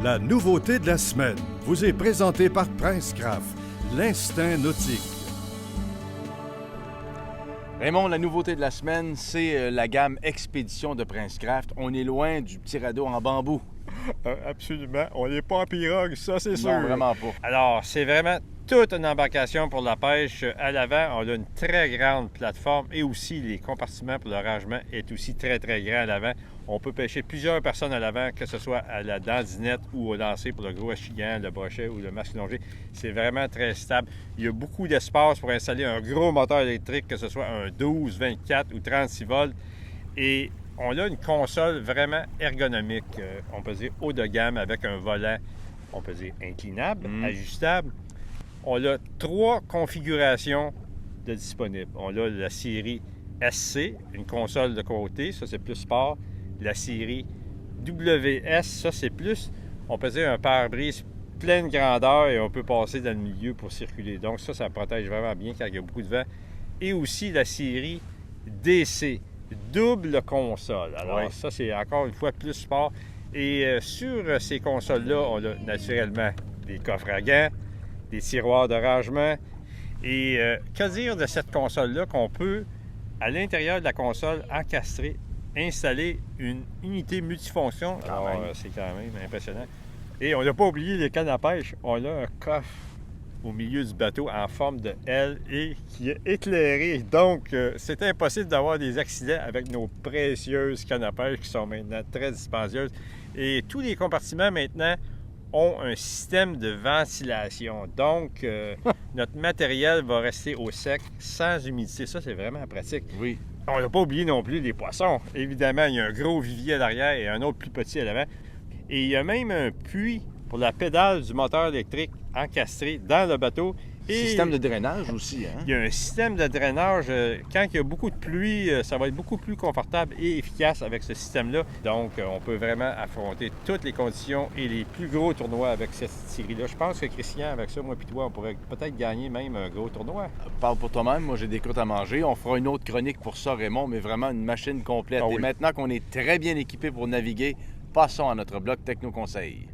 La nouveauté de la semaine vous est présentée par Princecraft, l'instinct nautique. Raymond, la nouveauté de la semaine, c'est la gamme Expédition de Princecraft. On est loin du petit radeau en bambou. Absolument. On n'est pas en pirogue, ça, c'est sûr. Non, vraiment pas. Alors, c'est vraiment toute une embarcation pour la pêche. À l'avant, on a une très grande plateforme et aussi les compartiments pour le rangement est aussi très, très grand à l'avant. On peut pêcher plusieurs personnes à l'avant, que ce soit à la dandinette ou au lancer pour le gros achigan, le brochet ou le masque longé. C'est vraiment très stable. Il y a beaucoup d'espace pour installer un gros moteur électrique, que ce soit un 12, 24 ou 36 volts. Et on a une console vraiment ergonomique, on peut dire haut de gamme, avec un volant, on peut dire inclinable, ajustable. On a 3 configurations de disponibles. On a la série SC, une console de côté, ça c'est plus sport. La série WS, ça c'est plus, on peut dire un pare-brise pleine grandeur et on peut passer dans le milieu pour circuler. Donc ça protège vraiment bien quand il y a beaucoup de vent. Et aussi la série DC, double console. Alors ça c'est encore une fois plus sport. Et sur ces consoles-là, on a naturellement des coffres à gants, des tiroirs de rangement. Et que dire de cette console-là qu'on peut, à l'intérieur de la console, encastrer, installer une unité multifonction. Alors, c'est quand même impressionnant. Et on n'a pas oublié les cannes à pêche. On a un coffre au milieu du bateau en forme de L et qui est éclairé. Donc, c'est impossible d'avoir des accidents avec nos précieuses cannes à pêche qui sont maintenant très dispendieuses. Et tous les compartiments maintenant ont un système de ventilation. Donc, notre matériel va rester au sec sans humidité. Ça, c'est vraiment pratique. Oui. On n'a pas oublié non plus les poissons. Évidemment, il y a un gros vivier à l'arrière et un autre plus petit à l'avant. Et il y a même un puits pour la pédale du moteur électrique encastré dans le bateau. Et système de drainage aussi, hein? Il y a un système de drainage. Quand il y a beaucoup de pluie, ça va être beaucoup plus confortable et efficace avec ce système-là. Donc, on peut vraiment affronter toutes les conditions et les plus gros tournois avec cette série-là. Je pense que Christian, avec ça, moi et toi, on pourrait peut-être gagner même un gros tournoi. Parle pour toi-même, moi j'ai des croûtes à manger. On fera une autre chronique pour ça, Raymond, mais vraiment une machine complète. Ah oui. Et maintenant qu'on est très bien équipé pour naviguer, passons à notre bloc Techno Conseil.